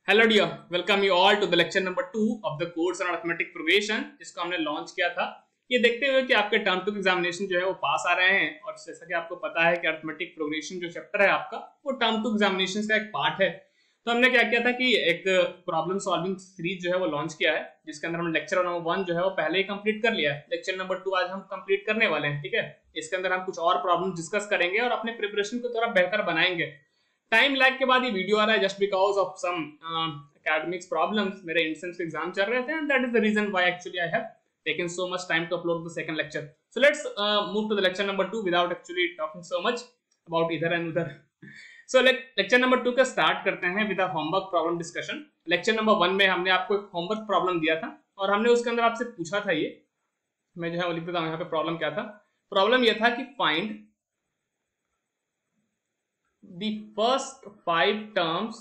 Hello dear, welcome you all to the lecture number 2 of the course on arithmetic progression, जिसको हमने launch किया था। ये देखते हुए कि आपके टर्म टू एग्जामिनेशन जो है वो पास आ रहे हैं, और जैसा कि आपको पता है कि अरिथमेटिक प्रोग्रेशन जो चैप्टर है आपका वो टर्म टू एग्जामिनेशन का एक पार्ट है। तो हमने क्या किया था कि एक प्रॉब्लम सॉल्विंग सीरीज जो है वो लॉन्च किया है, जिसके अंदर हम लेक्चर नंबर 1 जो है वो पहले ही कंप्लीट कर लिया है। लेक्चर नंबर 2 आज हम कंप्लीट करने वाले हैं, ठीक है। इसके अंदर हम कुछ और प्रॉब्लम डिस्कस करेंगे और अपने प्रिपरेशन को थोड़ा बेहतर बनाएंगे। टाइम लैग के बाद ये वीडियो आ रहा है just because of some academics problems. मेरे इंस्टेंस एग्जाम चल रहे थे and that is the reason why actually I have taken so much time to upload the second lecture. So let's move to the lecture number 2 without actually talking so much about either and उधर. So lecture number 2 का start करते हैं with a homework problem discussion. lecture number 1 में हमने आपको एक homework problem दिया था और हमने उसके अंदर आपसे पूछा था, ये मैं जो है वो लिख देता हूँ यहाँ पे। प्रॉब्लम क्या था? प्रॉब्लम ये था कि find the first 5 terms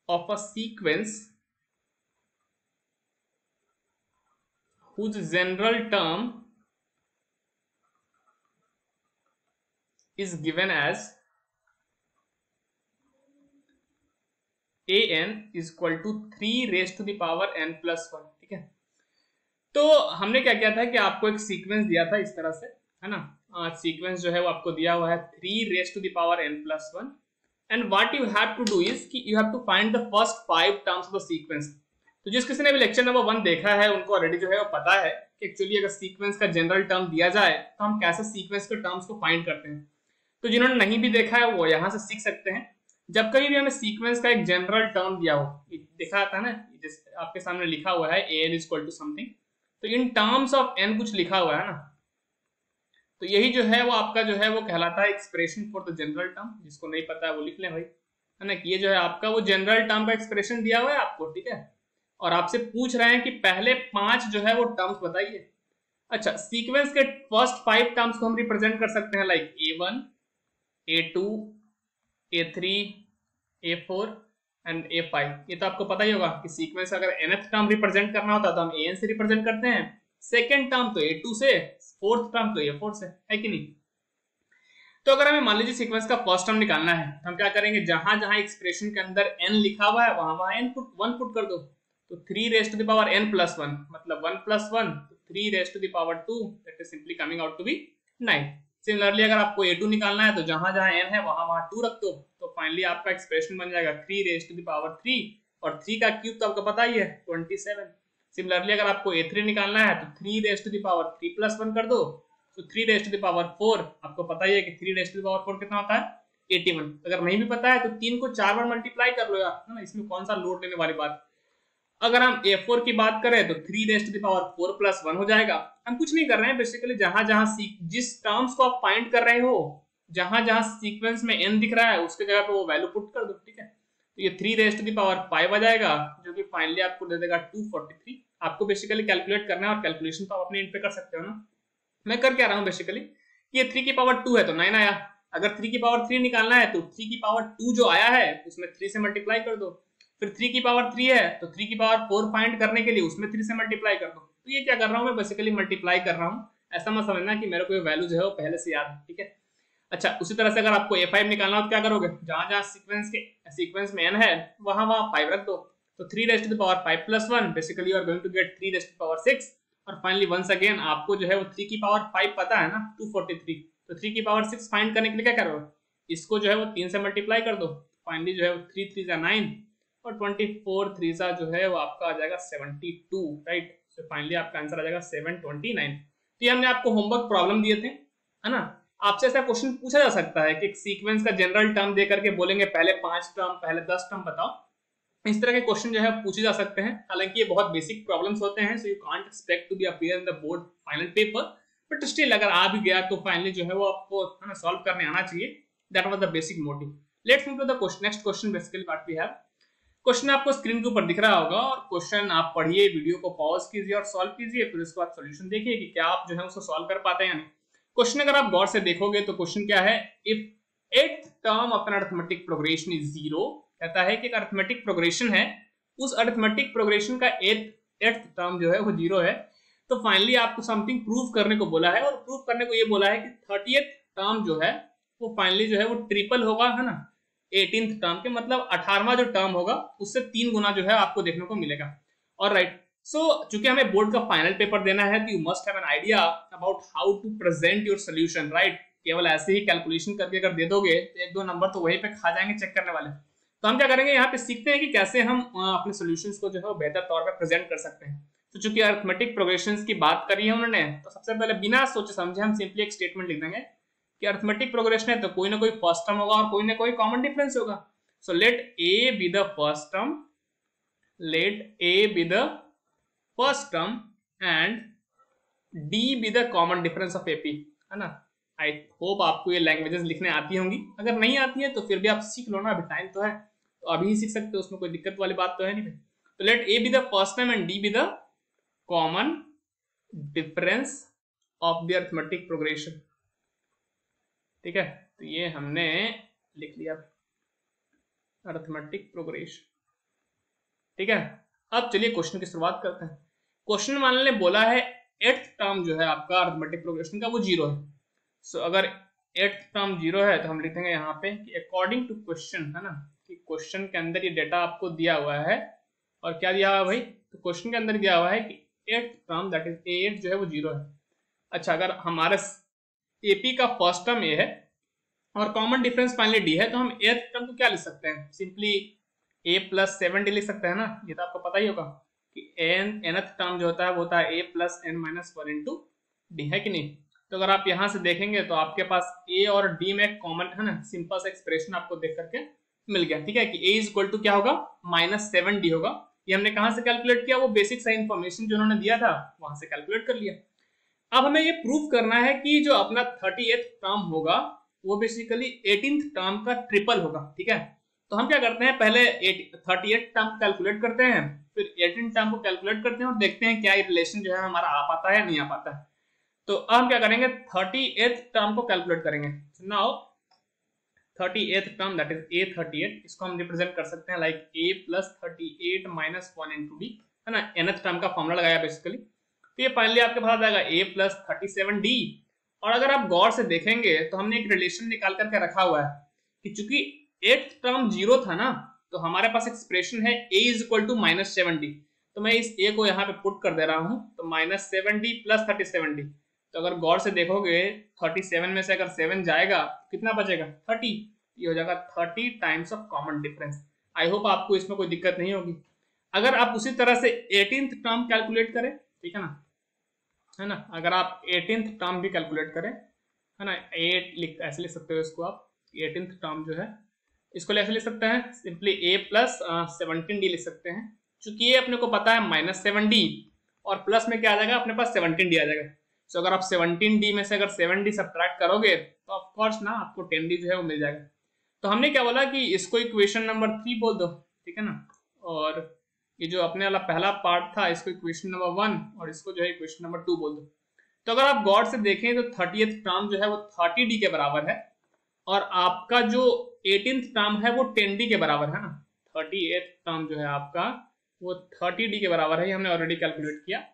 of a sequence whose general term is given as an is equal to 3 raised to the power n plus 1, ठीक है। तो हमने क्या किया था कि आपको एक सीक्वेंस दिया था इस तरह से, है ना। सीक्वेंस जो है वो आपको दिया हुआ है 3 raised to the power n plus 1, and what you have to do is कि you have to find the first 5 terms of the sequence. तो जिस किसी ने भी लेक्चर नंबर 1 देखा है उनको ऑलरेडी जो है वो पता है कि एक्चुअली अगर सीक्वेंस का जनरल टर्म दिया जाए तो हम कैसे सीक्वेंस के टर्म्स को फाइंड करते हैं। तो जिन्होंने नहीं भी देखा है वो यहाँ से सीख सकते हैं। जब कभी भी हमें सीक्वेंस का एक जनरल टर्म दिया हो, दिखा था ना, आपके सामने लिखा हुआ है an is equal to something, तो इन टर्म्स ऑफ n कुछ लिखा हुआ है ना, तो यही जो है वो आपका जो है वो कहलाता है expression for the general term. जिसको नहीं पता है वो लिख लें भाई, है ना, कि ये जो है आपका वो जनरल टर्म का एक्सप्रेशन दिया हुआ है आपको, ठीक है। और आपसे पूछ रहे हैं कि पहले 5 जो है वो टर्म्स बताइए। अच्छा, सीक्वेंस के फर्स्ट 5 टर्म्स को हम रिप्रेजेंट कर सकते हैं like a1, a2, a3, a4 and a5। ये तो आपको पता ही होगा कि सीक्वेंस अगर nth टर्म रिप्रेजेंट करना होता तो हम an से रिप्रेजेंट करते हैं, सेकेंड टर्म तो a2 से, फोर्थ टर्म तो a4 से, है कि नहीं। तो अगर हमें मान लीजिए सीक्वेंस का फर्स्ट टर्म निकालना है तो हम क्या करेंगे, जहां जहां एक्सप्रेशन के अंदर n लिखा हुआ है वहां वहां n पुट 1 पुट कर दो। तो 3 raised to the power n plus 1 मतलब 1 plus 1, तो 3 raised to the power 2, that is simply coming out to be 9. Similarly अगर आपको a2 निकालना है तो जहां जहां n है वहां वहां 2 रख दो, तो फाइनली आपका एक्सप्रेशन बन जाएगा 3 raised to the power 3, और 3 का क्यूब तो आपको पता ही है 27। सिमिलरली अगर आपको a3 निकालना है तो 3 raised to the power 3 plus 1 कर दो, तो 3 raised to the power 4, आपको पता ही है कि 3 raised to the power 4 कितना होता है 81। अगर नहीं भी पता है तो 3 को 4 बार मल्टीप्लाई कर लो यार, है ना, इसमें कौन सा लोड लेने वाली बात। अगर हम a4 की बात करें तो 3 raised to the power 4 plus 1 हो जाएगा। हम कुछ नहीं कर रहे हैं, बेसिकली जहां जहां जिस टर्म्स को आप फाइंड कर रहे हो, जहां जहां सीक्वेंस में n दिख रहा है उसके जगह पे वो वैल्यू पुट कर दो, ठीक है। तो ये 3 raised to the power 5 आ जाएगा, जो कि फाइनली आपको दे देगा 243। आपको बेसिकली कैलकुलेट करना है और कैलकुलेशन तो आप अपने एंड पे कर सकते हो ना। मैं कर क्या रहा हूँ बेसिकली, ये 3 की पावर 2 है तो 9 आया। अगर 3 की पावर 3 निकालना है तो 3 की पावर 2 जो आया है उसमें 3 से मल्टीप्लाई कर दो। फिर 3 की पावर 3 है तो 3 की पावर 4 फाइंड करने के लिए उसमें 3 से मल्टीप्लाई कर दो। तो ये क्या कर रहा हूँ मैं, बेसिकली मल्टीप्लाई कर रहा हूँ। ऐसा मत समझना कि मेरे को ये वैल्यू जो है वो पहले से याद है, ठीक है। अच्छा, उसी तरह से अगर आपको a5 निकालना हो तो क्या करोगे, जहां जहां सीक्वेंस में n है वहां वहां 5 रख दो। तो 3 raised to the power 5 plus 1, basically you are going to get 3 raised to the power 6। और फाइनली वंस अगेन आपको जो है वो 3 की पावर 5 पता है ना, 243। तो 3 की पावर 6 फाइंड करने के लिए क्या करोगे, इसको जो है वो 3 से मल्टीप्लाई कर दो। फाइनली जो है वो 3 3 जा 9 और 24 3 जा जो है वो आपका आ जाएगा 72, राइट। सो फाइनली आपका आंसर आ जाएगा 729। तो ये हमने आपको होमवर्क प्रॉब्लम दिए थे, है ना। आपसे ऐसा क्वेश्चन पूछा जा सकता है कि सीक्वेंस का जनरल टर्म दे करके बोलेंगे पहले 5 टर्म, पहले 10 टर्म बताओ। इस तरह के क्वेश्चन जो है पूछे जा सकते हैं। हालांकि ये बहुत बेसिक प्रॉब्लम्स होते हैं, so you can't expect to be appear in the board final paper, but still अगर आ भी गया तो फाइनली जो है वो आपको है ना सॉल्व करने आना चाहिए। That was the basic motive. Let's move to the next question. Basically what we have, question आपको स्क्रीन के ऊपर दिख रहा होगा और क्वेश्चन आप पढ़िए, वीडियो को पॉज कीजिए और सॉल्व कीजिए, फिर उसके बाद सॉल्यूशन देखिए कि क्या आप जो है उसको सॉल्व कर पाते हैं या नहीं। क्वेश्चन अगर आप गौर से देखोगे तो क्वेश्चन क्या है, if 8th term of an arithmetic progression is 0, कहता है कि एक अरिथमेटिक प्रोग्रेशन है, उस अरिथमेटिक प्रोग्रेशन का 8th टर्म जो है वो 0 है, तो फाइनली आपको समथिंग प्रूव करने को बोला है। और प्रूव करने को ये बोला है कि 30th टर्म जो है वो फाइनली जो है वो ट्रिपल होगा, है ना। 18th टर्म के, मतलब 18वां जो टर्म होगा उससे 3 गुना जो है आपको देखने को मिलेगा। और राइट, सो चूंकि हमें बोर्ड का फाइनल पेपर देना है तो you must have an idea about how to present your solution, right. केवल ऐसे ही कैलकुलेशन करके अगर दे दोगे तो 1-2 नंबर तो वहीं पे खा जाएंगे चेक करने वाले। तो हम क्या करेंगे, यहाँ पे सीखते हैं कि कैसे हम अपने सॉल्यूशंस को जो है बेहतर तौर पे प्रेजेंट कर सकते हैं। तो चूंकि अरिथमेटिक प्रोग्रेशंस की बात करी है उन्होंने, तो सबसे पहले बिना सोचे समझे हम सिंपली एक स्टेटमेंट लिख देंगे कि अरिथमेटिक प्रोग्रेशन है तो कोई ना कोई फर्स्ट टर्म होगा और कोई ना कोई कॉमन डिफरेंस होगा। So let a be the first term, let a be the first term and d be the common difference of AP, है ना। आई होप आपको ये लैंग्वेजेस लिखने आती होंगी, अगर नहीं आती है तो फिर भी आप सीख लो ना, अभी टाइम तो है, तो अभी ही सीख सकते हो, उसमें कोई दिक्कत वाली बात तो है नहीं। तो let a be the first term and d be the common difference of the arithmetic progression, ठीक है। तो ये हमने लिख लिया अरिथमेटिक प्रोग्रेशन, ठीक है। अब चलिए क्वेश्चन की शुरुआत करते हैं। क्वेश्चन मान ने बोला है 8th टर्म जो है आपका अरिथमेटिक प्रोग्रेशन का वो 0 है। सो अगर 8th टर्म 0 है तो हम लिखेंगे यहाँ पे कि अकॉर्डिंग टू क्वेश्चन, है ना, कि क्वेश्चन के अंदर ये डेटा आपको दिया हुआ है और क्या दिया हुआ है भाई, तो क्वेश्चन के अंदर दिया हुआ है कि 8th टर्म दैट इज 8 जो है वो 0 है। अच्छा, अगर हमारे एपी का फर्स्ट टर्म ए है और कॉमन डिफरेंस फाइनली डी है तो हम 8th टर्म को क्या लिख सकते हैं, सिंपली a प्लस 7d लिख सकते हैं ना, ये तो आपको पता ही होगा कि nth टर्म जो होता है वो होता है a plus n minus 1 into D, है कि नहीं। तो अगर आप यहां से देखेंगे तो आपके पास a और d में कॉमन, है ना, सिंपल सा एक्सप्रेशन आपको देख करके मिल गया, ठीक है, कि a इज इक्वल टू क्या होगा, -7d होगा। ये हमने कहां से कैलकुलेट किया, वो बेसिक सा इंफॉर्मेशन जो उन्होंने दिया था वहां से कैलकुलेट कर लिया। अब हमें ये प्रूव करना है कि जो अपना 38th टर्म होगा वो बेसिकली 18th टर्म का ट्रिपल होगा, ठीक है। तो हम क्या करते हैं, पहले 38th टर्म को कैलकुलेट करते हैं, फिर 18th टर्म को कैलकुलेट करते हैं और देखते हैं क्या ये रिलेशन जो है हमारा आ पाता है या नहीं आ पाता है। तो अब हम क्या करेंगे, 38th टर्म को कैलकुलेट करेंगे। Now 38th term that is a38, इसको हम रिप्रेजेंट कर सकते हैं like a plus 38 minus 1 into D, है ना, nth टर्म का फॉर्मूला लगाया बेसिकली। तो ये फाइनली आपके पास आ जाएगा a प्लस 37d। और अगर आप गौर से देखेंगे तो हमने एक रिलेशन निकाल करके रखा हुआ है कि चूंकि 8th टर्म 0 था ना, तो हमारे पास एक्सप्रेशन है a is equal to -7d। तो मैं इस a को यहाँ पे पुट कर दे रहा हूँ, तो -7d प्लस 37d। तो अगर गौर से देखोगे 37 में से अगर 7 जाएगा कितना बचेगा, 30। ये हो जाएगा 30 times of common difference. I hope आपको इसमें कोई दिक्कत नहीं होगी। अगर आप उसी तरह से 18th टर्म कैलकुलेट करें, ठीक है ना, अगर आप 18th टर्म भी कैलकुलेट करें, है ना, 8 ऐसे लिख सकते हो इसको आप, 18th टर्म जो है इसको ऐसे लिख सकते हैं, सिंपली a प्लस 17d लिख सकते हैं। चूंकि ये अपने को पता है -7d और प्लस में क्या आ जाएगा, अपने पास 17d आ जाएगा। सो अगर आप 17d में से अगर 7d सब्ट्रैक्ट करोगे तो ऑफ कोर्स ना आपको 10d जो है वो मिल जाएगा। तो हमने क्या बोला कि इसको इक्वेशन नंबर 3 बोल दो, ठीक है ना, और ये जो अपने वाला पहला पार्ट था इसको इक्वेशन नंबर 1 और इसको जो है इक्वेशन नंबर 2 बोल दो। तो अगर आप गौर से देखें तो 30th टर्म जो है वो 30d के बराबर है और आपका जो 18th टर्म है वो 10d के बराबर है ना। 38th टर्म जो है आपका वो 30d के बराबर है, ये हमने ऑलरेडी कैलकुलेट किया।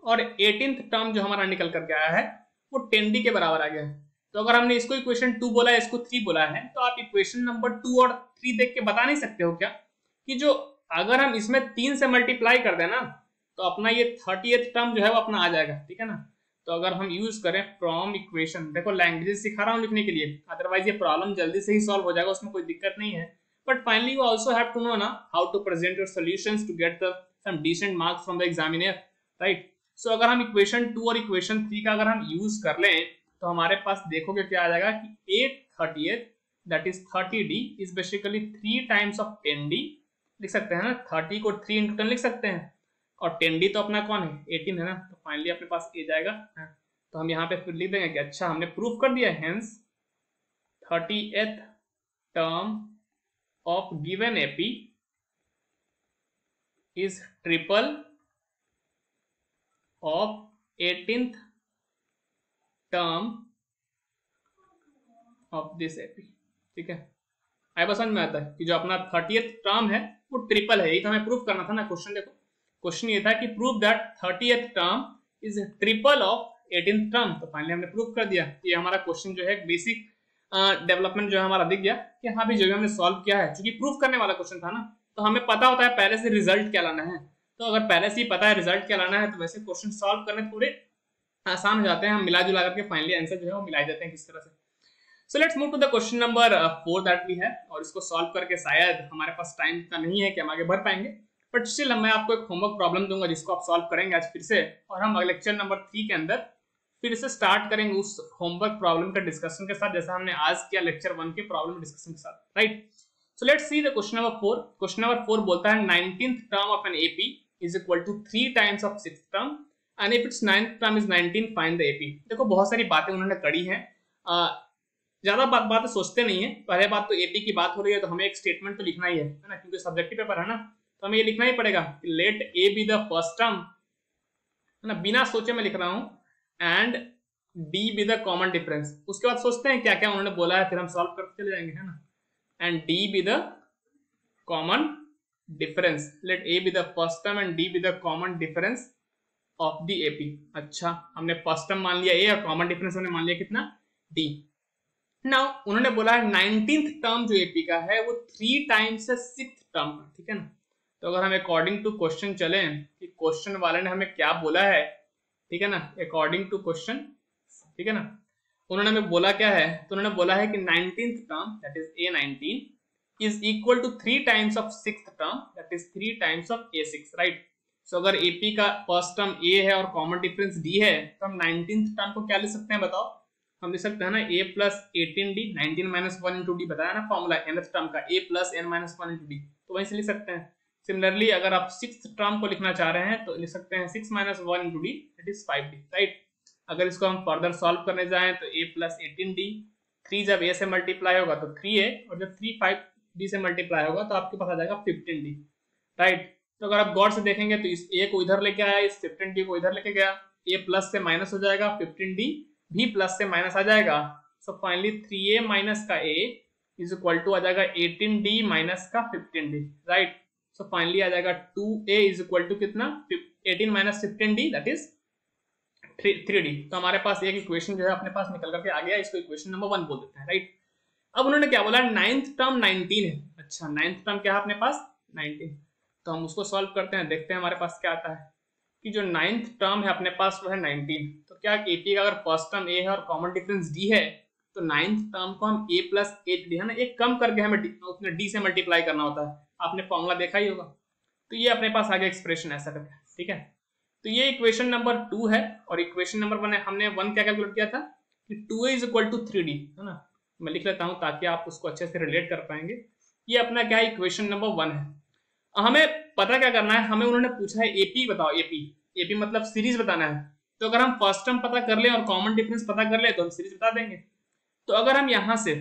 और 18th टर्म जो हमारा निकल करके आया है वो 10d के बराबर आ गया है। तो अगर हमने इसको इक्वेशन 2 बोला है, इसको 3 बोला है, तो आप इक्वेशन नंबर 2 और 3 देख के बता नहीं सकते हो क्या कि जो अगर हम इसमें 3 से मल्टीप्लाई कर देना तो अपना ये 30th टर्म जो है वो अपना आ जाएगा, ठीक है ना। तो अगर हम यूज करें फ्रॉम इक्वेशन, देखो लैंग्वेजेस सिखा रहा हूँ लिखने के लिए, अदरवाइज ये प्रॉब्लम जल्दी से ही सॉल्व हो जाएगा, उसमें कोई दिक्कत नहीं है। But finally you also have to know ना how to present your solutions to get the some decent marks from the examiner, right. So अगर हम इक्वेशन 2 और इक्वेशन 3 का अगर हम यूज कर लें तो हमारे पास देखोगे क्या आ जाएगा कि 8/30 that is 30d is basically 3 times of 10d लिख सकते हैं ना। 30 को 3 इंटू 10 लिख सकते हैं और 10d तो अपना कौन है, 18 है ना। तो फाइनली अपने पास a जाएगा। तो हम यहाँ पे फिर लिख देंगे कि अच्छा हमने प्रूव कर दिया, hence 30th term of given AP is triple of 18th term of this AP, ठीक है। आई बस समझ में आता है कि जो अपना 30th टर्म है वो ट्रिपल है, ये तो हमें प्रूव करना था ना। क्वेश्चन देखो, क्वेश्चन ये था कि prove that 30th term is triple of 18th term. तो फाइनली हमने प्रूव कर दिया। ये हमारा क्वेश्चन जो है बेसिक डेवलपमेंट जो है हमारा दिख गया कि हाँ भी जो भी हमने सॉल्व किया है, क्योंकि प्रूफ करने वाला क्वेश्चन था ना, तो हमें पता होता है पहले से रिजल्ट क्या लाना है। तो अगर पहले से ही पता है रिजल्ट क्या लाना है तो वैसे क्वेश्चन सॉल्व करने थोड़े आसान हो जाते हैं, हम मिला जुला करके फाइनली आंसर जो है वो मिला देते हैं किस तरह से। So let's move to the question number 4 that we है, और इसको सॉल्व करके शायद हमारे पास टाइम इतना नहीं है कि हम आगे बढ़ पाएंगे, बट स्टिल मैं आपको एक होमवर्क प्रॉब्लम दूंगा जिसको आप सॉल्व करेंगे आज फिर से, और हम लेक्चर नंबर 3 के अंदर फिर से स्टार्ट करेंगे उस होमवर्क प्रॉब्लम का डिस्कशन के साथ, जैसा हमने आज किया लेक्चर 1 के प्रॉब्लम डिस्कशन के साथ, right. So let's see the question number 4। Question number 4 बोलता है 19th term of an AP is equal to 3 times of 6th term and if it's 9th term is 19, find the AP. देखो बहुत सारी बातें उन्होंने करी हैं, ज्यादा बातें सोचते नहीं है। पहले बात तो एपी की बात हो रही है तो हमें एक स्टेटमेंट तो लिखना ही है ना, क्योंकि सब्जेक्टिव पेपर है ना, तो हमें ये लिखना ही पड़ेगा let a be the first term, है ना, बिना सोचे मैं लिख रहा हूं, and d be the common difference. उसके बाद सोचते हैं क्या क्या उन्होंने बोला है, फिर हम सॉल्व करते चले जाएंगे, है ना। And d be the common difference, let a be the first term and d be the common difference of the AP. अच्छा, हमने फर्स्ट टर्म मान लिया ए और कॉमन डिफरेंस हमने मान लिया कितना, डी। नाउ उन्होंने बोला है 19th टर्म जो एपी का है वो 3 टाइम्स है 6th टर्म का, ठीक है ना। तो अगर हम अकॉर्डिंग टू क्वेश्चन चले कि क्वेश्चन वाले ने हमें क्या बोला है, ठीक है ना, अकॉर्डिंग टू क्वेश्चन, ठीक है ना, उन्होंने हमें बोला क्या है, तो उन्होंने बोला है कि 19th term that is A19 is equal to 3 times of 6th term that is 3 times of A6, right. So अगर एपी का फर्स्ट टर्म A है और कॉमन डिफरेंस D है तो हम 19th टर्म को क्या लिख सकते हैं बताओ, हम लिख सकते हैं ना A plus 18D, 19 minus 1 into D बताया ना फॉर्मूला nth टर्म का, A plus n minus 1 into D, तो वहीं से लिख सकते हैं। सिमिलरली अगर आप 6th टर्म को लिखना चाह रहे हैं तो लिख सकते हैं 6 minus 1 into D that is 5D, right. अगर इसको हम फर्दर सॉल्व करने जाएं तो A प्लस 18D, 3 जब A से मल्टीप्लाई होगा तो 3A, और जब 3 5D से मल्टीप्लाई होगा तो आपके पास आ जाएगा 15D, राइट। तो अगर आप गौर से देखेंगे तो इस A को इधर लेके आया, इस 15D को इधर लेके गया, A प्लस से माइनस हो जाएगा, 15D भी प्लस से माइनस आ जाएगा। सो फाइनली 3A माइनस का A इज इक्वल टू आ जाएगा 18D माइनस का 15D, राइट। सो फाइनली आ जाएगा 2A इज इक्वल टू कितना, 18 minus 15D that is 3D। तो हमारे पास एक इक्वेशन जो है अपने पास निकल करके आ गया, इसको इक्वेशन नंबर 1 बोल देते हैं, राइट। अब उन्होंने क्या बोला, 9th टर्म 19 है। अच्छा, 9th टर्म क्या है अपने पास, 19, तो हम उसको सॉल्व करते हैं, देखते हैं हमारे पास क्या आता है कि जो 9th टर्म है अपने पास वो है 19। तो क्या एपी का अगर फर्स्ट टर्म ए है और कॉमन डिफरेंस डी है तो 9th टर्म को हम ए प्लस 8D, है ना, एक कम करके हमें उसने डी से मल्टीप्लाई करना होता है, आपने फॉर्मूला देखा ही होगा। तो ये अपने पास आ गया एक्सप्रेशन ऐसा करके, ठीक है। तो ये इक्वेशन नंबर 2 है, और इक्वेशन नंबर 1 है, हमने 1 क्या कैलकुलेट किया था कि 2A is equal to 3D, है ना। मैं लिख लेता हूं ताकि आप उसको अच्छे से रिलेट कर पाएंगे। ये अपना क्या है, इक्वेशन नंबर 1 है। हमें पता क्या करना है, हमें उन्होंने पूछा है एपी बताओ, एपी मतलब सीरीज बताना है। तो अगर हम फर्स्ट टर्म पता कर ले और कॉमन डिफरेंस पता कर ले तो हम सीरीज बता देंगे। तो अगर हम यहां से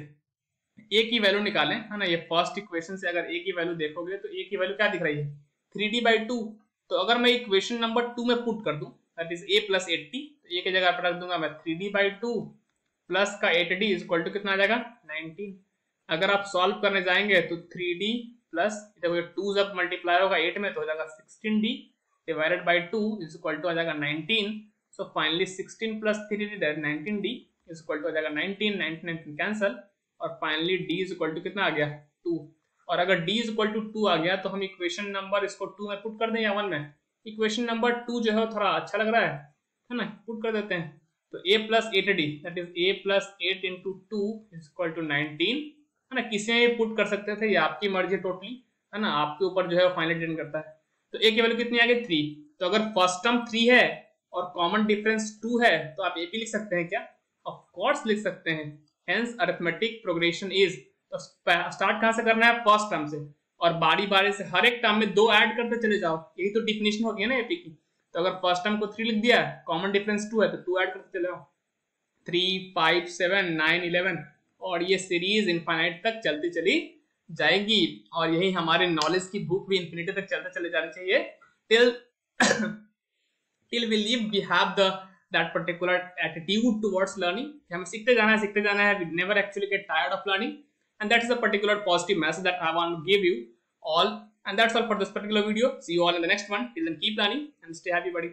ए की वैल्यू निकालें, है ना, ये फर्स्ट इक्वेशन से अगर ए की वैल्यू देखोगे तो ए की वैल्यू क्या दिख रही है, 3D/2। तो अगर मैं इक्वेशन नंबर 2 में पुट कर दूं that is A plus 8D, तो ए की जगह पर रख दूंगा मैं 3D/2 प्लस का 8D इज इक्वल टू कितना आ जाएगा, 19। अगर आप सॉल्व करने जाएंगे तो 3D प्लस, देखो ये 2 जब मल्टीप्लाई होगा 8 में तो हो जाएगा 16D divided by 2 is equal to आ जाएगा 19। So finally 16 plus 3D that 19D is equal to आ जाएगा 19, 19 कैंसल, और finally D is equal to कितना आ गया, 2। और अगर D इज इक्वल टू 2 आ गया तो हम इक्वेशन नंबर इसको 2 में पुट कर दें या 1 में। इक्वेशन नंबर 2 जो है थोड़ा अच्छा लग रहा है ना, पुट कर देते हैं। तो A plus 8D that is A plus 8 into 2 is equal to 19, है ना। किसी में पुट कर सकते थे, ये आपकी मर्जी टोटली, है ना, आपके ऊपर जो है वो फाइनल डिपेंड करता है। तो ए की वैल्यू कितनी आ गई, 3। तो अगर फर्स्ट टर्म 3 है और कॉमन डिफरेंस 2 है तो आप एपी लिख सकते हैं क्या, ऑफ कोर्स लिख सकते हैं। हेंस अरिथमेटिक प्रोग्रेशन इज, तो स्टार्ट कहां से करना है, फर्स्ट टर्म से, और बारी बारी से हर एक टर्म में 2 ऐड करते चले जाओ, यही तो डिफिनेशन होगी ना एपी की। तो अगर फर्स्ट टर्म को 3 लिख दिया, कॉमन डिफरेंस 2 है तो 2 ऐड करते चले जाओ, 3 5 7 9 11, और ये सीरीज इनफाइनाइट तक चलती चली जाएगी। और यही हमारे नॉलेज की भूख भी इन्फिनिटी तक चलते चले जानी चाहिए, till till we leave we have that particular attitude towards learning, हमें सीखते जाना है, we never actually get tired of learning, and that is a particular positive message that I want to give you all, and that's all for this particular video. See you all in the next one. Till then, keep learning and stay happy, buddy.